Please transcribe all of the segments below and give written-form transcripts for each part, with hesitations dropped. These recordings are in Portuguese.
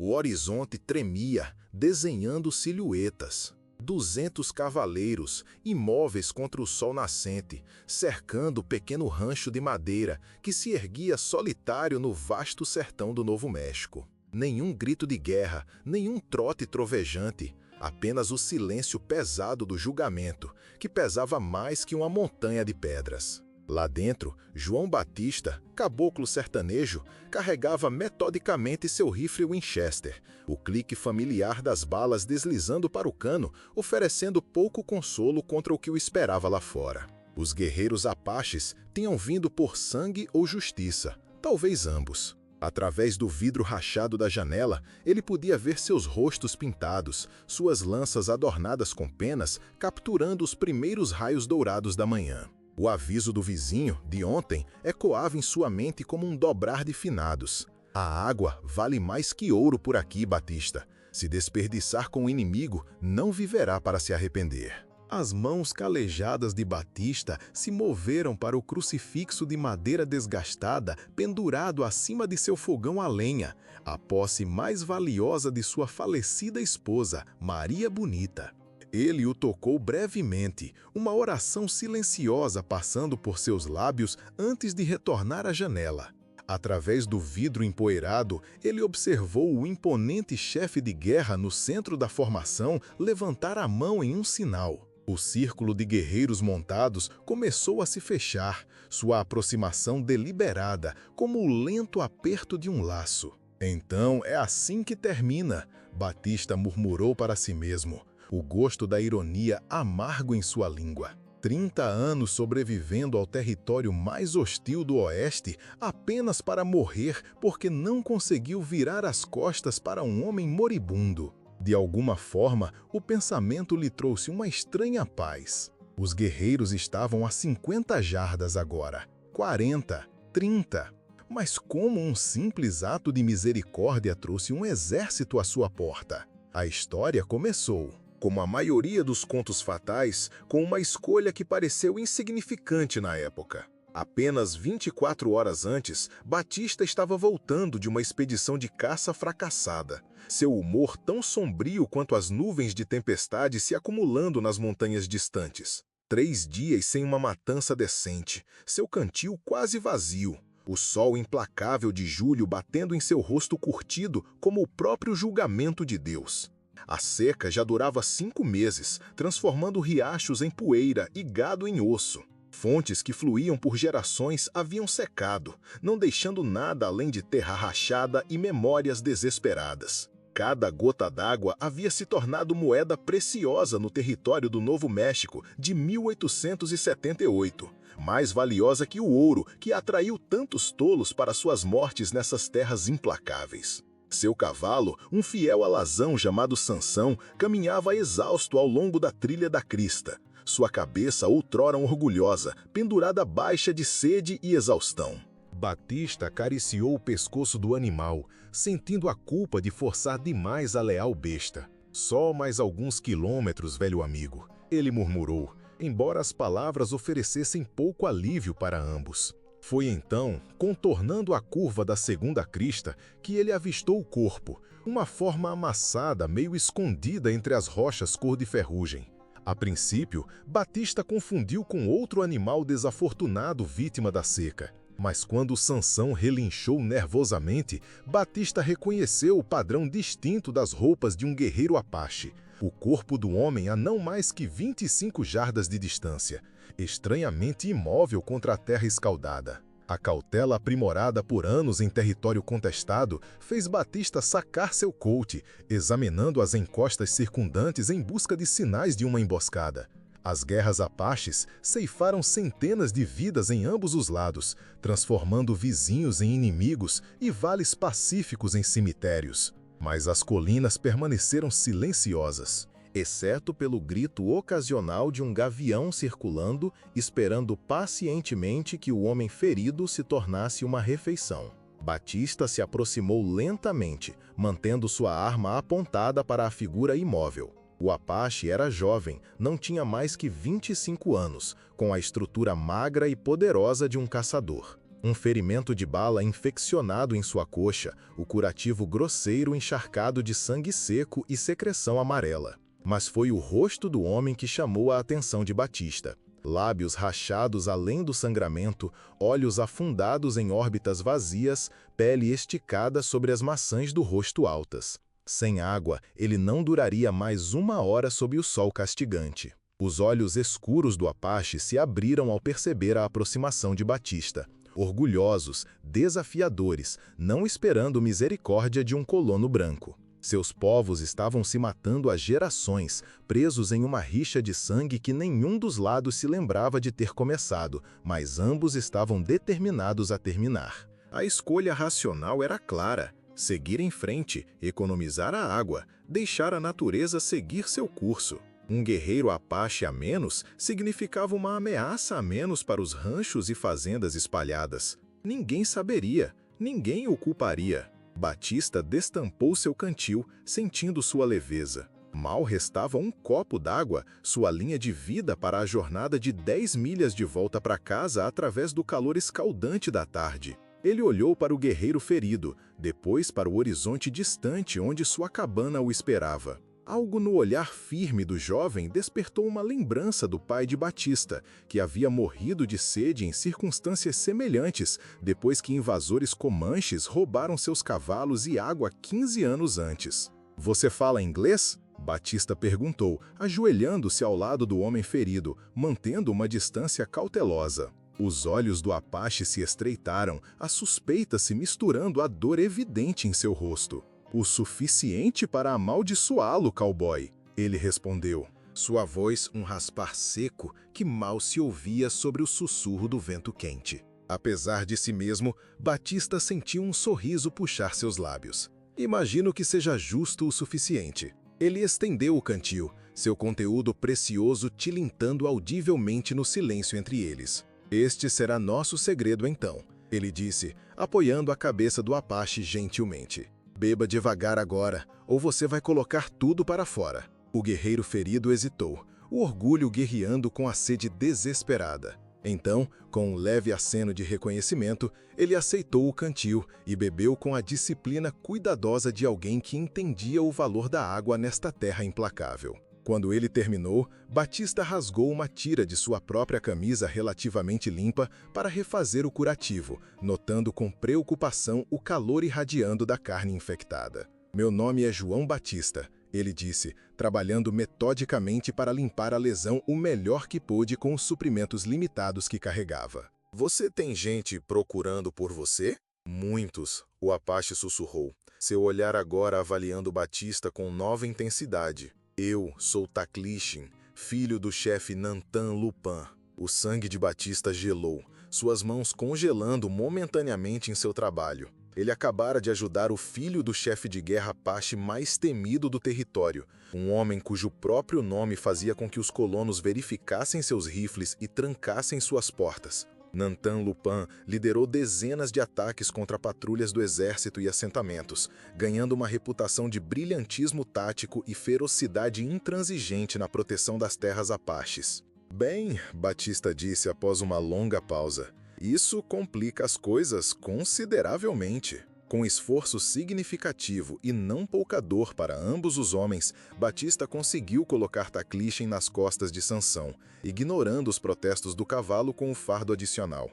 O horizonte tremia, desenhando silhuetas. 200 cavaleiros, imóveis contra o sol nascente, cercando o pequeno rancho de madeira que se erguia solitário no vasto sertão do Novo México. Nenhum grito de guerra, nenhum trote trovejante, apenas o silêncio pesado do julgamento, que pesava mais que uma montanha de pedras. Lá dentro, João Batista, caboclo sertanejo, carregava metodicamente seu rifle Winchester, o clique familiar das balas deslizando para o cano, oferecendo pouco consolo contra o que o esperava lá fora. Os guerreiros apaches tinham vindo por sangue ou justiça, talvez ambos. Através do vidro rachado da janela, ele podia ver seus rostos pintados, suas lanças adornadas com penas, capturando os primeiros raios dourados da manhã. O aviso do vizinho, de ontem, ecoava em sua mente como um dobrar de finados. A água vale mais que ouro por aqui, Batista. Se desperdiçar com o inimigo, não viverá para se arrepender. As mãos calejadas de Batista se moveram para o crucifixo de madeira desgastada pendurado acima de seu fogão a lenha, a posse mais valiosa de sua falecida esposa, Maria Bonita. Ele o tocou brevemente, uma oração silenciosa passando por seus lábios antes de retornar à janela. Através do vidro empoeirado, ele observou o imponente chefe de guerra no centro da formação levantar a mão em um sinal. O círculo de guerreiros montados começou a se fechar, sua aproximação deliberada, como o lento aperto de um laço. Então é assim que termina, Batista murmurou para si mesmo, o gosto da ironia amargo em sua língua. 30 anos sobrevivendo ao território mais hostil do Oeste apenas para morrer porque não conseguiu virar as costas para um homem moribundo. De alguma forma, o pensamento lhe trouxe uma estranha paz. Os guerreiros estavam a 50 jardas agora, 40, 30. Mas como um simples ato de misericórdia trouxe um exército à sua porta? A história começou, como a maioria dos contos fatais, com uma escolha que pareceu insignificante na época. Apenas 24 horas antes, Batista estava voltando de uma expedição de caça fracassada. Seu humor tão sombrio quanto as nuvens de tempestade se acumulando nas montanhas distantes. 3 dias sem uma matança decente, seu cantil quase vazio. O sol implacável de julho batendo em seu rosto curtido como o próprio julgamento de Deus. A seca já durava 5 meses, transformando riachos em poeira e gado em osso. Fontes que fluíam por gerações haviam secado, não deixando nada além de terra rachada e memórias desesperadas. Cada gota d'água havia se tornado moeda preciosa no território do Novo México de 1878, mais valiosa que o ouro que atraiu tantos tolos para suas mortes nessas terras implacáveis. Seu cavalo, um fiel alazão chamado Sansão, caminhava exausto ao longo da trilha da crista. Sua cabeça, outrora orgulhosa, pendurada baixa de sede e exaustão. Batista acariciou o pescoço do animal, sentindo a culpa de forçar demais a leal besta. Só mais alguns quilômetros, velho amigo, ele murmurou, embora as palavras oferecessem pouco alívio para ambos. Foi então, contornando a curva da segunda crista, que ele avistou o corpo, uma forma amassada, meio escondida entre as rochas cor de ferrugem. A princípio, Batista confundiu com outro animal desafortunado vítima da seca. Mas quando Sansão relinchou nervosamente, Batista reconheceu o padrão distinto das roupas de um guerreiro apache. O corpo do homem a não mais que 25 jardas de distância, estranhamente imóvel contra a terra escaldada. A cautela aprimorada por anos em território contestado fez Batista sacar seu colt, examinando as encostas circundantes em busca de sinais de uma emboscada. As guerras apaches ceifaram centenas de vidas em ambos os lados, transformando vizinhos em inimigos e vales pacíficos em cemitérios. Mas as colinas permaneceram silenciosas, exceto pelo grito ocasional de um gavião circulando, esperando pacientemente que o homem ferido se tornasse uma refeição. Batista se aproximou lentamente, mantendo sua arma apontada para a figura imóvel. O apache era jovem, não tinha mais que 25 anos, com a estrutura magra e poderosa de um caçador. Um ferimento de bala infeccionado em sua coxa, o curativo grosseiro encharcado de sangue seco e secreção amarela. Mas foi o rosto do homem que chamou a atenção de Batista. Lábios rachados além do sangramento, olhos afundados em órbitas vazias, pele esticada sobre as maçãs do rosto altas. Sem água, ele não duraria mais 1 hora sob o sol castigante. Os olhos escuros do Apache se abriram ao perceber a aproximação de Batista. Orgulhosos, desafiadores, não esperando misericórdia de um colono branco. Seus povos estavam se matando há gerações, presos em uma rixa de sangue que nenhum dos lados se lembrava de ter começado, mas ambos estavam determinados a terminar. A escolha racional era clara: seguir em frente, economizar a água, deixar a natureza seguir seu curso. Um guerreiro Apache a menos significava uma ameaça a menos para os ranchos e fazendas espalhadas. Ninguém saberia, ninguém o culparia. Batista destampou seu cantil, sentindo sua leveza. Mal restava um copo d'água, sua linha de vida para a jornada de 10 milhas de volta para casa através do calor escaldante da tarde. Ele olhou para o guerreiro ferido, depois para o horizonte distante onde sua cabana o esperava. Algo no olhar firme do jovem despertou uma lembrança do pai de Batista, que havia morrido de sede em circunstâncias semelhantes depois que invasores comanches roubaram seus cavalos e água 15 anos antes. "Você fala inglês?" Batista perguntou, ajoelhando-se ao lado do homem ferido, mantendo uma distância cautelosa. Os olhos do Apache se estreitaram, a suspeita se misturando à dor evidente em seu rosto. "O suficiente para amaldiçoá-lo, cowboy", ele respondeu. Sua voz um raspar seco que mal se ouvia sobre o sussurro do vento quente. Apesar de si mesmo, Batista sentiu um sorriso puxar seus lábios. "Imagino que seja justo o suficiente." Ele estendeu o cantil, seu conteúdo precioso tilintando audivelmente no silêncio entre eles. "Este será nosso segredo então", ele disse, apoiando a cabeça do Apache gentilmente. "Beba devagar agora, ou você vai colocar tudo para fora." O guerreiro ferido hesitou, o orgulho guerreando com a sede desesperada. Então, com um leve aceno de reconhecimento, ele aceitou o cantil e bebeu com a disciplina cuidadosa de alguém que entendia o valor da água nesta terra implacável. Quando ele terminou, Batista rasgou uma tira de sua própria camisa relativamente limpa para refazer o curativo, notando com preocupação o calor irradiando da carne infectada. "Meu nome é João Batista", ele disse, trabalhando metodicamente para limpar a lesão o melhor que pôde com os suprimentos limitados que carregava. "Você tem gente procurando por você?" "Muitos", o Apache sussurrou, seu olhar agora avaliando Batista com nova intensidade. "Eu sou Taklishin, filho do chefe Nantan Lupan." O sangue de Batista gelou, suas mãos congelando momentaneamente em seu trabalho. Ele acabara de ajudar o filho do chefe de guerra Apache mais temido do território, um homem cujo próprio nome fazia com que os colonos verificassem seus rifles e trancassem suas portas. Nantan Lupan liderou dezenas de ataques contra patrulhas do exército e assentamentos, ganhando uma reputação de brilhantismo tático e ferocidade intransigente na proteção das terras apaches. "Bem", Batista disse após uma longa pausa, "isso complica as coisas consideravelmente." Com esforço significativo e não pouca dor para ambos os homens, Batista conseguiu colocar Taklishin nas costas de Sansão, ignorando os protestos do cavalo com o fardo adicional.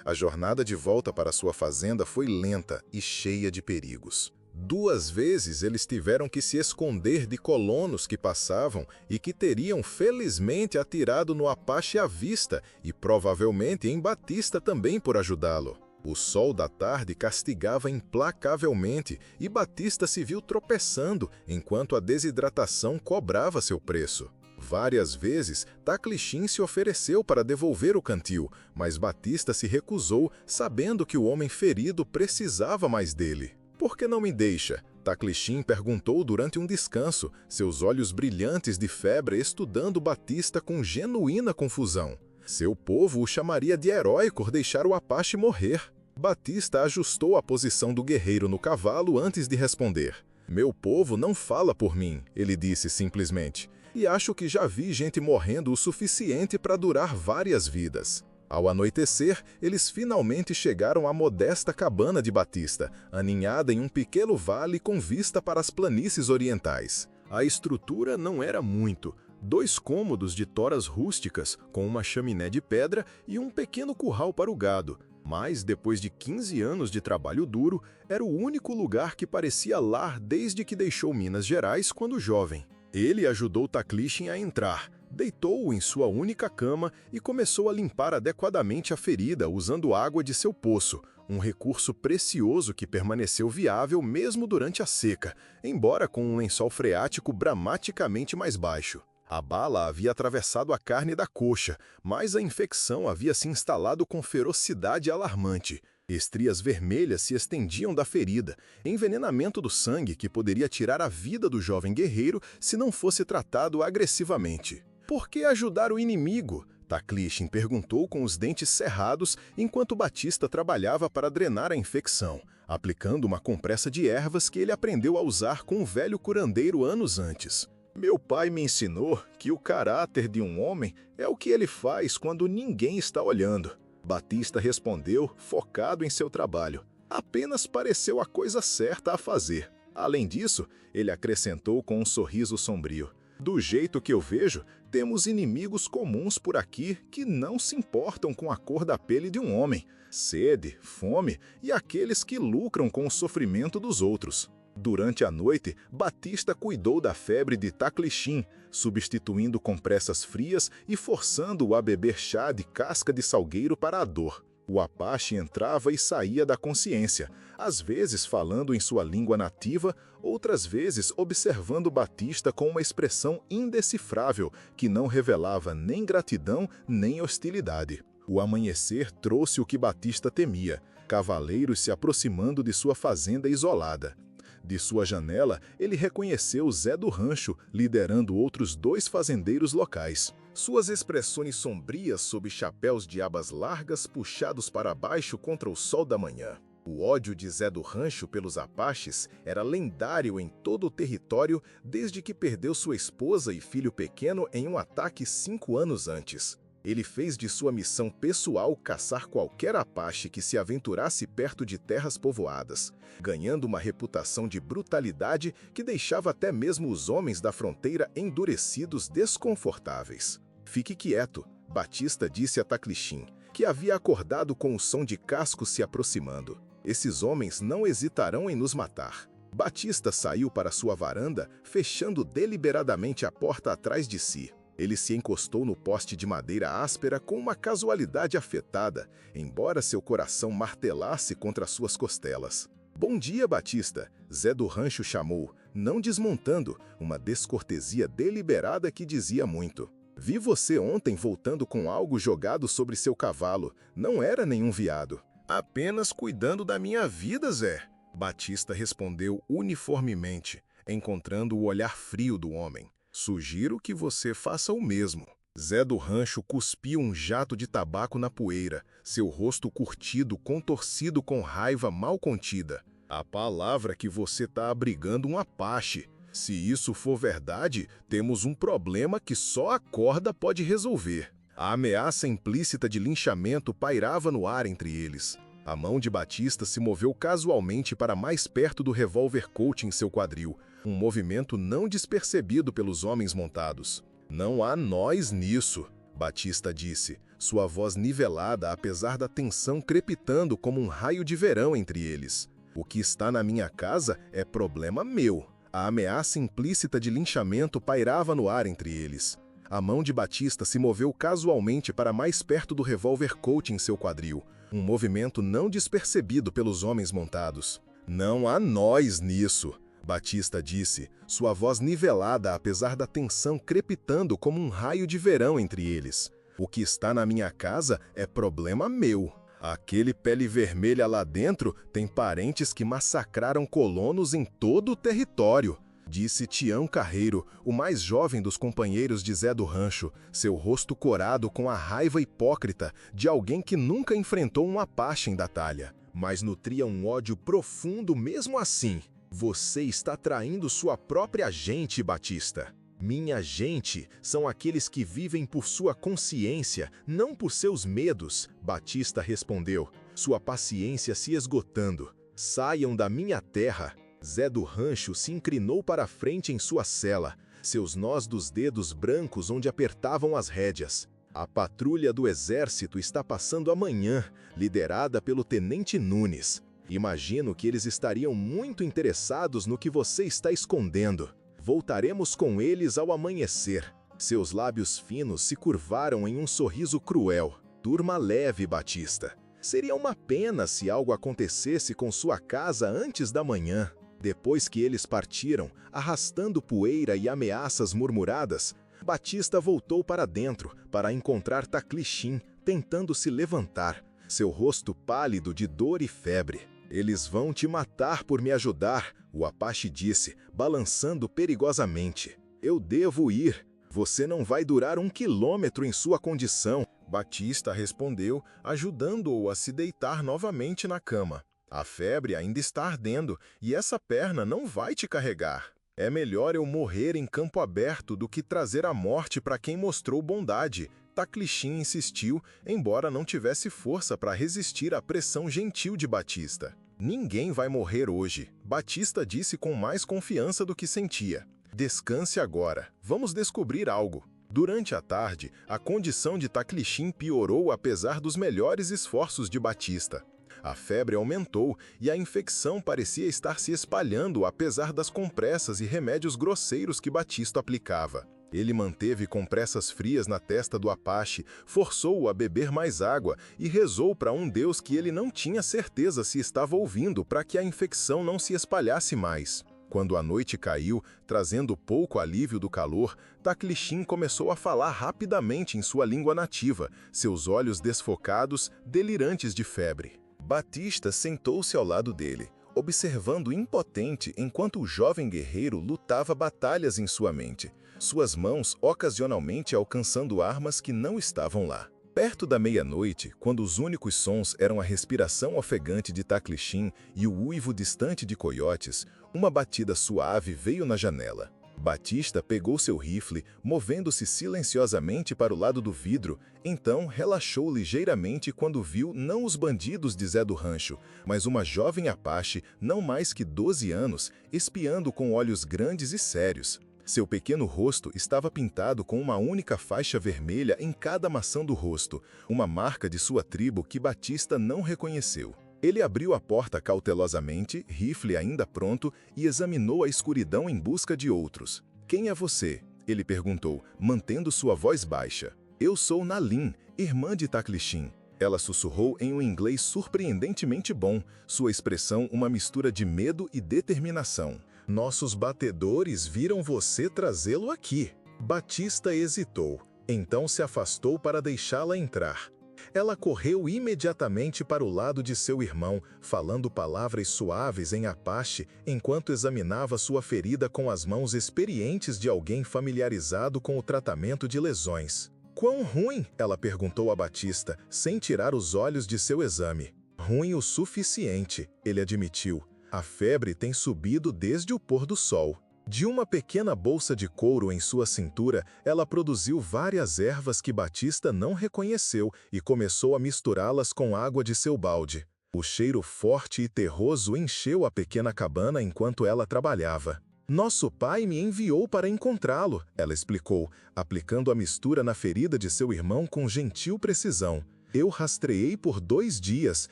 A jornada de volta para sua fazenda foi lenta e cheia de perigos. 2 vezes eles tiveram que se esconder de colonos que passavam e que teriam felizmente atirado no Apache à vista e provavelmente em Batista também por ajudá-lo. O sol da tarde castigava implacavelmente e Batista se viu tropeçando enquanto a desidratação cobrava seu preço. Várias vezes, Taklishin se ofereceu para devolver o cantil, mas Batista se recusou, sabendo que o homem ferido precisava mais dele. "Por que não me deixa?" Taklishin perguntou durante um descanso, seus olhos brilhantes de febre estudando Batista com genuína confusão. Seu povo o chamaria de herói por deixar o Apache morrer. Batista ajustou a posição do guerreiro no cavalo antes de responder. "Meu povo não fala por mim", ele disse simplesmente, "e acho que já vi gente morrendo o suficiente para durar várias vidas." Ao anoitecer, eles finalmente chegaram à modesta cabana de Batista, aninhada em um pequeno vale com vista para as planícies orientais. A estrutura não era muito: 2 cômodos de toras rústicas, com uma chaminé de pedra e um pequeno curral para o gado. Mas, depois de 15 anos de trabalho duro, era o único lugar que parecia lar desde que deixou Minas Gerais quando jovem. Ele ajudou Taklyshin a entrar, deitou-o em sua única cama e começou a limpar adequadamente a ferida usando água de seu poço, um recurso precioso que permaneceu viável mesmo durante a seca, embora com um lençol freático dramaticamente mais baixo. A bala havia atravessado a carne da coxa, mas a infecção havia se instalado com ferocidade alarmante. Estrias vermelhas se estendiam da ferida, envenenamento do sangue que poderia tirar a vida do jovem guerreiro se não fosse tratado agressivamente. Por que ajudar o inimigo? Taklyshin perguntou com os dentes cerrados enquanto Batista trabalhava para drenar a infecção, aplicando uma compressa de ervas que ele aprendeu a usar com o velho curandeiro anos antes. Meu pai me ensinou que o caráter de um homem é o que ele faz quando ninguém está olhando. Batista respondeu, focado em seu trabalho. Apenas pareceu a coisa certa a fazer. Além disso, ele acrescentou com um sorriso sombrio. Do jeito que eu vejo, temos inimigos comuns por aqui que não se importam com a cor da pele de um homem. Sede, fome e aqueles que lucram com o sofrimento dos outros. Durante a noite, Batista cuidou da febre de Taklyshin, substituindo compressas frias e forçando-o a beber chá de casca de salgueiro para a dor. O Apache entrava e saía da consciência, às vezes falando em sua língua nativa, outras vezes observando Batista com uma expressão indecifrável que não revelava nem gratidão nem hostilidade. O amanhecer trouxe o que Batista temia: cavaleiros se aproximando de sua fazenda isolada. De sua janela, ele reconheceu Zé do Rancho, liderando outros 2 fazendeiros locais. Suas expressões sombrias sob chapéus de abas largas puxados para baixo contra o sol da manhã. O ódio de Zé do Rancho pelos Apaches era lendário em todo o território desde que perdeu sua esposa e filho pequeno em um ataque 5 anos antes. Ele fez de sua missão pessoal caçar qualquer Apache que se aventurasse perto de terras povoadas, ganhando uma reputação de brutalidade que deixava até mesmo os homens da fronteira endurecidos desconfortáveis. Fique quieto, Batista disse a Taklyshin, que havia acordado com o som de cascos se aproximando. Esses homens não hesitarão em nos matar. Batista saiu para sua varanda, fechando deliberadamente a porta atrás de si. Ele se encostou no poste de madeira áspera com uma casualidade afetada, embora seu coração martelasse contra suas costelas. Bom dia, Batista, Zé do Rancho chamou, não desmontando, uma descortesia deliberada que dizia muito. Vi você ontem voltando com algo jogado sobre seu cavalo, não era nenhum veado. Apenas cuidando da minha vida, Zé, Batista respondeu uniformemente, encontrando o olhar frio do homem. Sugiro que você faça o mesmo. Zé do Rancho cuspiu um jato de tabaco na poeira, seu rosto curtido, contorcido com raiva mal contida. A palavra que você está abrigando um Apache. Se isso for verdade, temos um problema que só a corda pode resolver. A ameaça implícita de linchamento pairava no ar entre eles. A mão de Batista se moveu casualmente para mais perto do revólver Colt em seu quadril, um movimento não despercebido pelos homens montados. Não há nós nisso, Batista disse, sua voz nivelada apesar da tensão crepitando como um raio de verão entre eles. O que está na minha casa é problema meu. A ameaça implícita de linchamento pairava no ar entre eles. A mão de Batista se moveu casualmente para mais perto do revólver Colt em seu quadril, um movimento não despercebido pelos homens montados. Não há nós nisso, Batista disse, sua voz nivelada apesar da tensão crepitando como um raio de verão entre eles. O que está na minha casa é problema meu. Aquele pele vermelha lá dentro tem parentes que massacraram colonos em todo o território, disse Tião Carreiro, o mais jovem dos companheiros de Zé do Rancho, seu rosto corado com a raiva hipócrita de alguém que nunca enfrentou um Apache em batalha, mas nutria um ódio profundo mesmo assim. Você está traindo sua própria gente, Batista. Minha gente são aqueles que vivem por sua consciência, não por seus medos, Batista respondeu, sua paciência se esgotando. Saiam da minha terra. Zé do Rancho se inclinou para a frente em sua cela, seus nós dos dedos brancos onde apertavam as rédeas. A patrulha do exército está passando amanhã, liderada pelo Tenente Nunes. Imagino que eles estariam muito interessados no que você está escondendo. Voltaremos com eles ao amanhecer. Seus lábios finos se curvaram em um sorriso cruel. Durma leve, Batista. Seria uma pena se algo acontecesse com sua casa antes da manhã. Depois que eles partiram, arrastando poeira e ameaças murmuradas, Batista voltou para dentro para encontrar Taclixim, tentando se levantar, seu rosto pálido de dor e febre. Eles vão te matar por me ajudar, o Apache disse, balançando perigosamente. Eu devo ir. Você não vai durar 1 quilômetro em sua condição. Batista respondeu, ajudando-o a se deitar novamente na cama. A febre ainda está ardendo e essa perna não vai te carregar. É melhor eu morrer em campo aberto do que trazer a morte para quem mostrou bondade. Taclixim insistiu, embora não tivesse força para resistir à pressão gentil de Batista. Ninguém vai morrer hoje, Batista disse com mais confiança do que sentia. Descanse agora, vamos descobrir algo. Durante a tarde, a condição de Taclixim piorou apesar dos melhores esforços de Batista. A febre aumentou e a infecção parecia estar se espalhando apesar das compressas e remédios grosseiros que Batista aplicava. Ele manteve compressas frias na testa do Apache, forçou-o a beber mais água e rezou para um Deus que ele não tinha certeza se estava ouvindo para que a infecção não se espalhasse mais. Quando a noite caiu, trazendo pouco alívio do calor, Taclixim começou a falar rapidamente em sua língua nativa, seus olhos desfocados, delirantes de febre. Batista sentou-se ao lado dele, observando impotente enquanto o jovem guerreiro lutava batalhas em sua mente, suas mãos ocasionalmente alcançando armas que não estavam lá. Perto da meia-noite, quando os únicos sons eram a respiração ofegante de Taclixim e o uivo distante de coiotes, uma batida suave veio na janela. Batista pegou seu rifle, movendo-se silenciosamente para o lado do vidro, então relaxou ligeiramente quando viu não os bandidos de Zé do Rancho, mas uma jovem Apache, não mais que 12 anos, espiando com olhos grandes e sérios. Seu pequeno rosto estava pintado com uma única faixa vermelha em cada maçã do rosto, uma marca de sua tribo que Batista não reconheceu. Ele abriu a porta cautelosamente, rifle ainda pronto, e examinou a escuridão em busca de outros. "Quem é você?" ele perguntou, mantendo sua voz baixa. "Eu sou Nalin, irmã de Taclixim." Ela sussurrou em um inglês surpreendentemente bom, sua expressão uma mistura de medo e determinação. "Nossos batedores viram você trazê-lo aqui." Batista hesitou, então se afastou para deixá-la entrar. Ela correu imediatamente para o lado de seu irmão, falando palavras suaves em Apache enquanto examinava sua ferida com as mãos experientes de alguém familiarizado com o tratamento de lesões. "Quão ruim?" ela perguntou a Batista, sem tirar os olhos de seu exame. "Ruim o suficiente", ele admitiu. "A febre tem subido desde o pôr do sol." De uma pequena bolsa de couro em sua cintura, ela produziu várias ervas que Batista não reconheceu e começou a misturá-las com água de seu balde. O cheiro forte e terroso encheu a pequena cabana enquanto ela trabalhava. "Nosso pai me enviou para encontrá-lo", ela explicou, aplicando a mistura na ferida de seu irmão com gentil precisão. "Eu rastreei por 2 dias,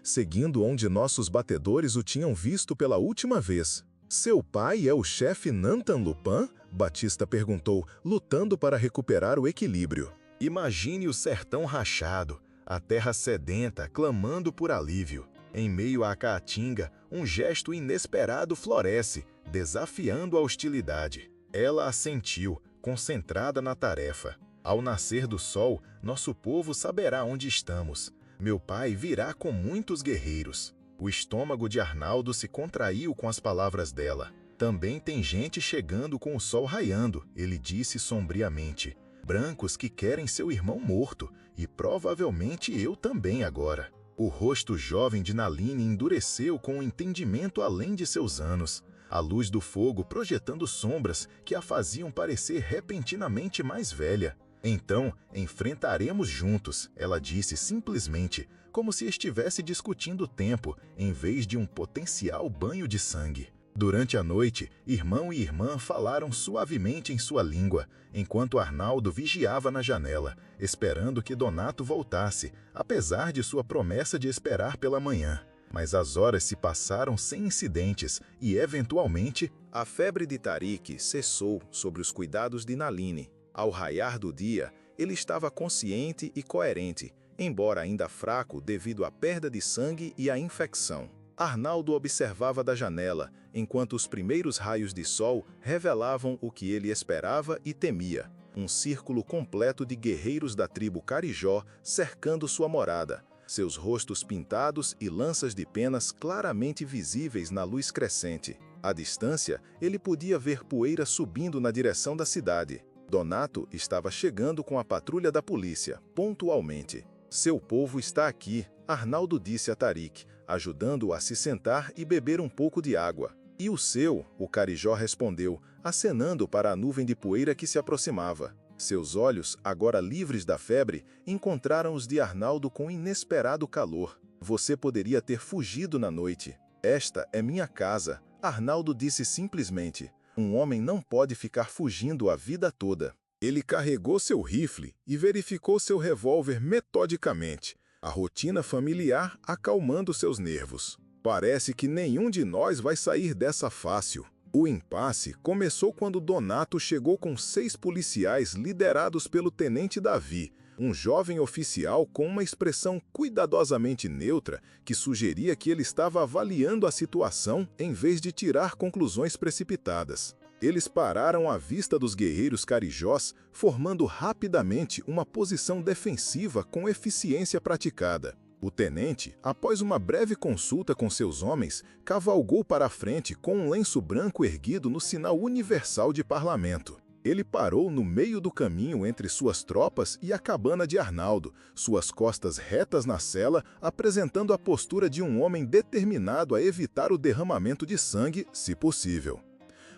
seguindo onde nossos batedores o tinham visto pela última vez." "Seu pai é o chefe Nantan Lupin?" Batista perguntou, lutando para recuperar o equilíbrio. Imagine o sertão rachado, a terra sedenta clamando por alívio. Em meio à caatinga, um gesto inesperado floresce, desafiando a hostilidade. Ela assentiu, concentrada na tarefa. "Ao nascer do sol, nosso povo saberá onde estamos. Meu pai virá com muitos guerreiros." O estômago de Arnaldo se contraiu com as palavras dela. "Também tem gente chegando com o sol raiando", ele disse sombriamente. "Brancos que querem seu irmão morto, e provavelmente eu também agora." O rosto jovem de Naline endureceu com um entendimento além de seus anos. a luz do fogo projetando sombras que a faziam parecer repentinamente mais velha. Então, enfrentaremos juntos, ela disse simplesmente, como se estivesse discutindo o tempo, em vez de um potencial banho de sangue. Durante a noite, irmão e irmã falaram suavemente em sua língua, enquanto Arnaldo vigiava na janela, esperando que Donato voltasse, apesar de sua promessa de esperar pela manhã. Mas as horas se passaram sem incidentes e, eventualmente, a febre de Tarik cessou sob os cuidados de Naline. Ao raiar do dia, ele estava consciente e coerente, embora ainda fraco devido à perda de sangue e à infecção. Arnaldo observava da janela, enquanto os primeiros raios de sol revelavam o que ele esperava e temia. Um círculo completo de guerreiros da tribo Carijó cercando sua morada, seus rostos pintados e lanças de penas claramente visíveis na luz crescente. À distância, ele podia ver poeira subindo na direção da cidade. Donato estava chegando com a patrulha da polícia, pontualmente. Seu povo está aqui, Arnaldo disse a Tarik, ajudando-o a se sentar e beber um pouco de água. E o seu, o Carijó respondeu, acenando para a nuvem de poeira que se aproximava. Seus olhos, agora livres da febre, encontraram os de Arnaldo com inesperado calor. Você poderia ter fugido na noite. Esta é minha casa, Arnaldo disse simplesmente. Um homem não pode ficar fugindo a vida toda. Ele carregou seu rifle e verificou seu revólver metodicamente, a rotina familiar acalmando seus nervos. Parece que nenhum de nós vai sair dessa fácil. O impasse começou quando Donato chegou com 6 policiais liderados pelo Tenente Davi, um jovem oficial com uma expressão cuidadosamente neutra que sugeria que ele estava avaliando a situação em vez de tirar conclusões precipitadas. Eles pararam à vista dos guerreiros carijós, formando rapidamente uma posição defensiva com eficiência praticada. O tenente, após uma breve consulta com seus homens, cavalgou para a frente com um lenço branco erguido no sinal universal de parlamento. Ele parou no meio do caminho entre suas tropas e a cabana de Arnaldo, suas costas retas na cela, apresentando a postura de um homem determinado a evitar o derramamento de sangue, se possível.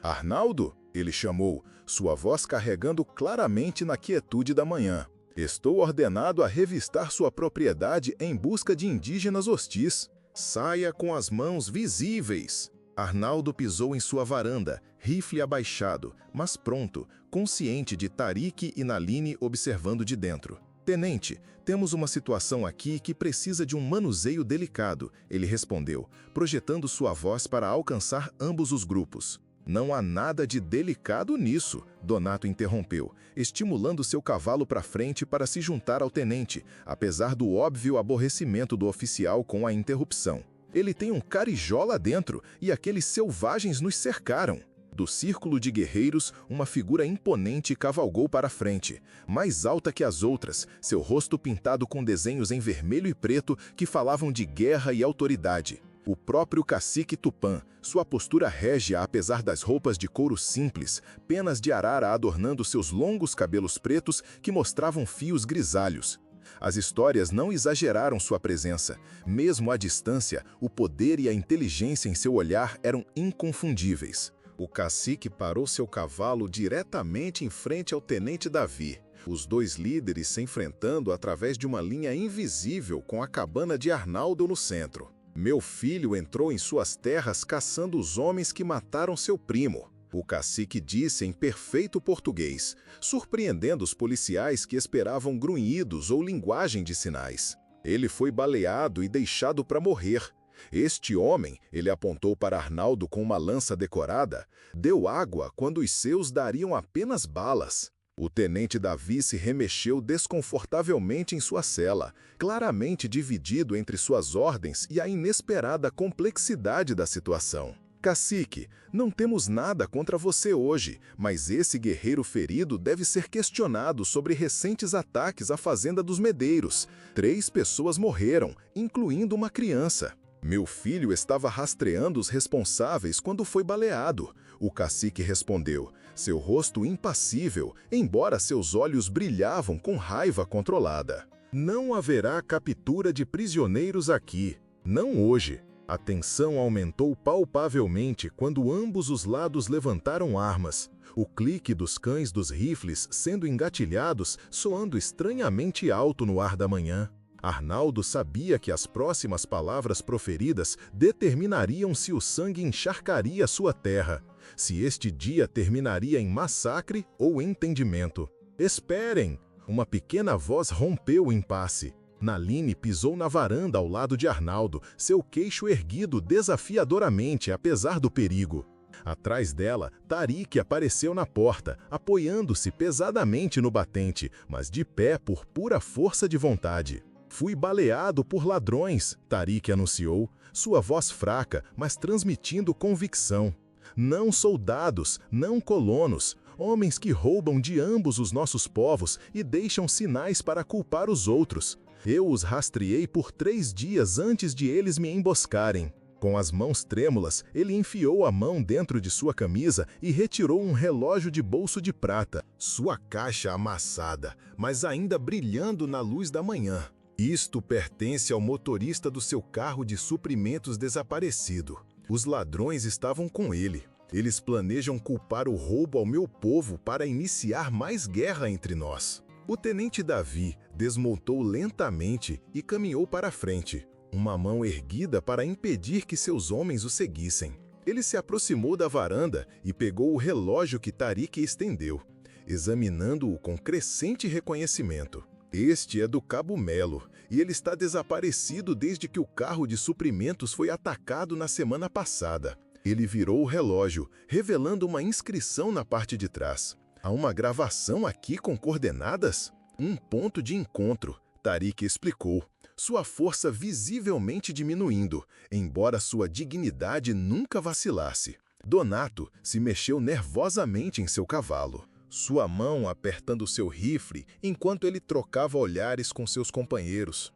Arnaldo, ele chamou, sua voz carregando claramente na quietude da manhã. Estou ordenado a revistar sua propriedade em busca de indígenas hostis. Saia com as mãos visíveis. Arnaldo pisou em sua varanda, rifle abaixado, mas pronto, consciente de Tarik e Naline observando de dentro. Tenente, temos uma situação aqui que precisa de um manuseio delicado, ele respondeu, projetando sua voz para alcançar ambos os grupos. Não há nada de delicado nisso, Donato interrompeu, estimulando seu cavalo para frente para se juntar ao tenente, apesar do óbvio aborrecimento do oficial com a interrupção. Ele tem um carijó lá dentro e aqueles selvagens nos cercaram. Do círculo de guerreiros, uma figura imponente cavalgou para a frente, mais alta que as outras, seu rosto pintado com desenhos em vermelho e preto que falavam de guerra e autoridade. O próprio cacique Tupã, sua postura régia apesar das roupas de couro simples, penas de arara adornando seus longos cabelos pretos que mostravam fios grisalhos. As histórias não exageraram sua presença. Mesmo à distância, o poder e a inteligência em seu olhar eram inconfundíveis. O cacique parou seu cavalo diretamente em frente ao tenente Davi, os dois líderes se enfrentando através de uma linha invisível com a cabana de Arnaldo no centro. Meu filho entrou em suas terras caçando os homens que mataram seu primo, o cacique disse em perfeito português, surpreendendo os policiais que esperavam grunhidos ou linguagem de sinais. Ele foi baleado e deixado para morrer. Este homem, ele apontou para Arnaldo com uma lança decorada, deu água quando os seus dariam apenas balas. O tenente Davi se remexeu desconfortavelmente em sua cela, claramente dividido entre suas ordens e a inesperada complexidade da situação. Cacique, não temos nada contra você hoje, mas esse guerreiro ferido deve ser questionado sobre recentes ataques à fazenda dos Medeiros. 3 pessoas morreram, incluindo uma criança. Meu filho estava rastreando os responsáveis quando foi baleado. O cacique respondeu, seu rosto impassível, embora seus olhos brilhavam com raiva controlada. Não haverá captura de prisioneiros aqui. Não hoje. A tensão aumentou palpavelmente quando ambos os lados levantaram armas. O clique dos cães dos rifles sendo engatilhados soando estranhamente alto no ar da manhã. Arnaldo sabia que as próximas palavras proferidas determinariam se o sangue encharcaria sua terra, se este dia terminaria em massacre ou entendimento. Esperem! Uma pequena voz rompeu o impasse. Naline pisou na varanda ao lado de Arnaldo, seu queixo erguido desafiadoramente apesar do perigo. Atrás dela, Tarik apareceu na porta, apoiando-se pesadamente no batente, mas de pé por pura força de vontade. Fui baleado por ladrões, Tarik anunciou, sua voz fraca, mas transmitindo convicção. Não soldados, não colonos, homens que roubam de ambos os nossos povos e deixam sinais para culpar os outros. Eu os rastreei por 3 dias antes de eles me emboscarem. Com as mãos trêmulas, ele enfiou a mão dentro de sua camisa e retirou um relógio de bolso de prata, sua caixa amassada, mas ainda brilhando na luz da manhã. Isto pertence ao motorista do seu carro de suprimentos desaparecido. Os ladrões estavam com ele. Eles planejam culpar o roubo ao meu povo para iniciar mais guerra entre nós. O tenente Davi desmontou lentamente e caminhou para a frente, uma mão erguida para impedir que seus homens o seguissem. Ele se aproximou da varanda e pegou o relógio que Tarik estendeu, examinando-o com crescente reconhecimento. Este é do Cabo Melo, e ele está desaparecido desde que o carro de suprimentos foi atacado na semana passada. Ele virou o relógio, revelando uma inscrição na parte de trás. Há uma gravação aqui com coordenadas? Um ponto de encontro, Tarik explicou, sua força visivelmente diminuindo, embora sua dignidade nunca vacilasse. Donato se mexeu nervosamente em seu cavalo, sua mão apertando seu rifle enquanto ele trocava olhares com seus companheiros.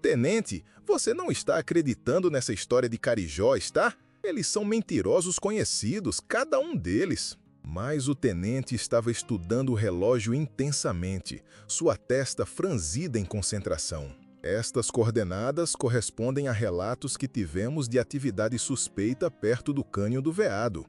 Tenente, você não está acreditando nessa história de Carijó, está? Eles são mentirosos conhecidos, cada um deles. Mas o tenente estava estudando o relógio intensamente, sua testa franzida em concentração. Estas coordenadas correspondem a relatos que tivemos de atividade suspeita perto do Cânion do Veado.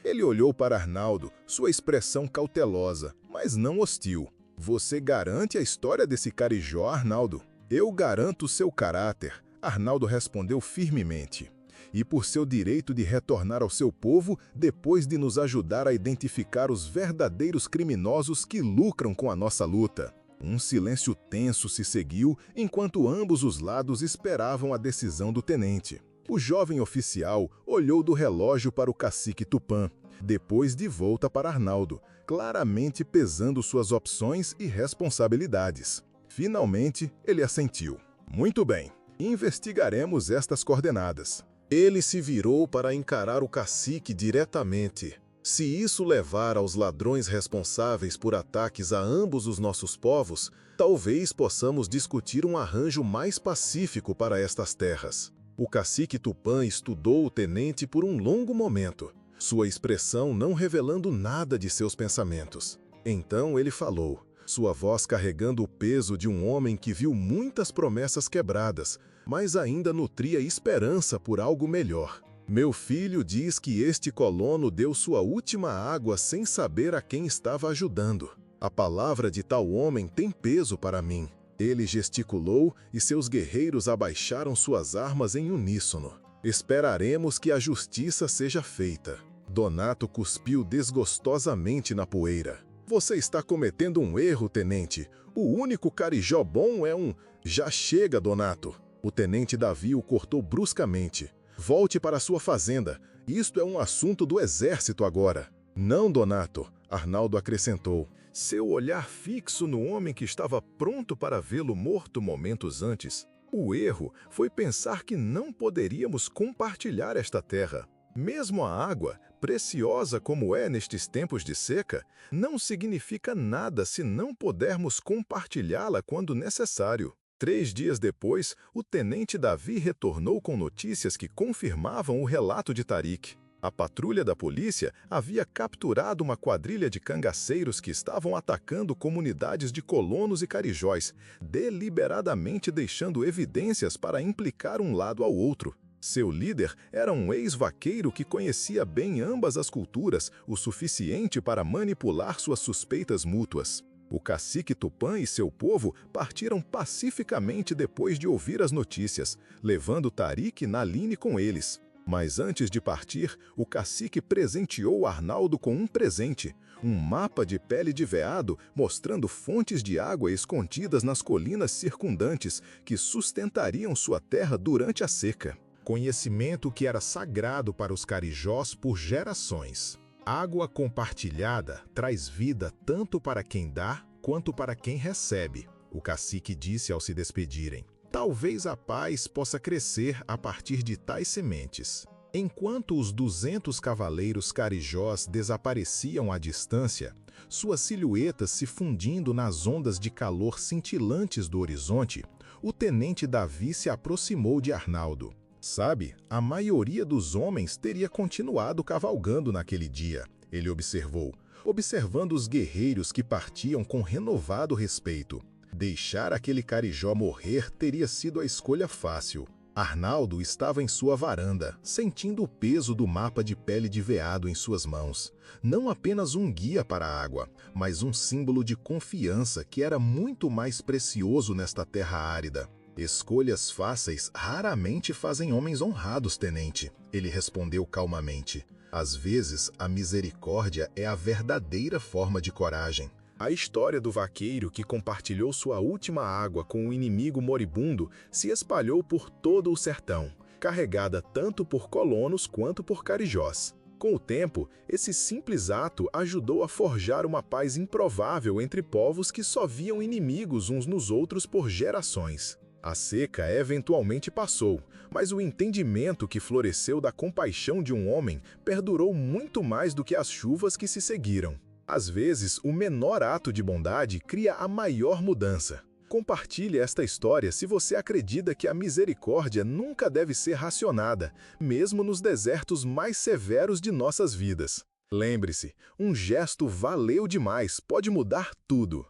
Ele olhou para Arnaldo, sua expressão cautelosa, mas não hostil. Você garante a história desse Carijó, Arnaldo? Eu garanto seu caráter, Arnaldo respondeu firmemente. E por seu direito de retornar ao seu povo depois de nos ajudar a identificar os verdadeiros criminosos que lucram com a nossa luta. Um silêncio tenso se seguiu enquanto ambos os lados esperavam a decisão do tenente. O jovem oficial olhou do relógio para o cacique Tupã, depois de volta para Arnaldo, claramente pesando suas opções e responsabilidades. Finalmente, ele assentiu. Muito bem, investigaremos estas coordenadas. Ele se virou para encarar o cacique diretamente. Se isso levar aos ladrões responsáveis por ataques a ambos os nossos povos, talvez possamos discutir um arranjo mais pacífico para estas terras. O cacique Tupã estudou o tenente por um longo momento, sua expressão não revelando nada de seus pensamentos. Então ele falou, sua voz carregando o peso de um homem que viu muitas promessas quebradas, mas ainda nutria esperança por algo melhor. Meu filho diz que este colono deu sua última água sem saber a quem estava ajudando. A palavra de tal homem tem peso para mim. Ele gesticulou e seus guerreiros abaixaram suas armas em uníssono. Esperaremos que a justiça seja feita. Donato cuspiu desgostosamente na poeira. Você está cometendo um erro, tenente. O único Carijó bom é um... Já chega, Donato. O tenente Davi o cortou bruscamente. Volte para sua fazenda. Isto é um assunto do exército agora. Não, Donato, Arnaldo acrescentou. Seu olhar fixo no homem que estava pronto para vê-lo morto momentos antes. O erro foi pensar que não poderíamos compartilhar esta terra. Mesmo a água, preciosa como é nestes tempos de seca, não significa nada se não pudermos compartilhá-la quando necessário. 3 dias depois, o tenente Davi retornou com notícias que confirmavam o relato de Tarik. A patrulha da polícia havia capturado uma quadrilha de cangaceiros que estavam atacando comunidades de colonos e carijóis, deliberadamente deixando evidências para implicar um lado ao outro. Seu líder era um ex-vaqueiro que conhecia bem ambas as culturas, o suficiente para manipular suas suspeitas mútuas. O cacique Tupã e seu povo partiram pacificamente depois de ouvir as notícias, levando Tarik e Naline com eles. Mas antes de partir, o cacique presenteou Arnaldo com um presente, um mapa de pele de veado mostrando fontes de água escondidas nas colinas circundantes que sustentariam sua terra durante a seca. Conhecimento que era sagrado para os carijós por gerações. Água compartilhada traz vida tanto para quem dá quanto para quem recebe, o cacique disse ao se despedirem. Talvez a paz possa crescer a partir de tais sementes. Enquanto os 200 cavaleiros carijós desapareciam à distância, suas silhuetas se fundindo nas ondas de calor cintilantes do horizonte, o tenente Davi se aproximou de Arnaldo. Sabe, a maioria dos homens teria continuado cavalgando naquele dia, ele observou, observando os guerreiros que partiam com renovado respeito. Deixar aquele carijó morrer teria sido a escolha fácil. Arnaldo estava em sua varanda, sentindo o peso do mapa de pele de veado em suas mãos. Não apenas um guia para a água, mas um símbolo de confiança que era muito mais precioso nesta terra árida. Escolhas fáceis raramente fazem homens honrados, tenente, ele respondeu calmamente. Às vezes, a misericórdia é a verdadeira forma de coragem. A história do vaqueiro que compartilhou sua última água com um inimigo moribundo se espalhou por todo o sertão, carregada tanto por colonos quanto por carijós. Com o tempo, esse simples ato ajudou a forjar uma paz improvável entre povos que só viam inimigos uns nos outros por gerações. A seca eventualmente passou, mas o entendimento que floresceu da compaixão de um homem perdurou muito mais do que as chuvas que se seguiram. Às vezes, o menor ato de bondade cria a maior mudança. Compartilhe esta história se você acredita que a misericórdia nunca deve ser racionada, mesmo nos desertos mais severos de nossas vidas. Lembre-se, um gesto valeu demais pode mudar tudo.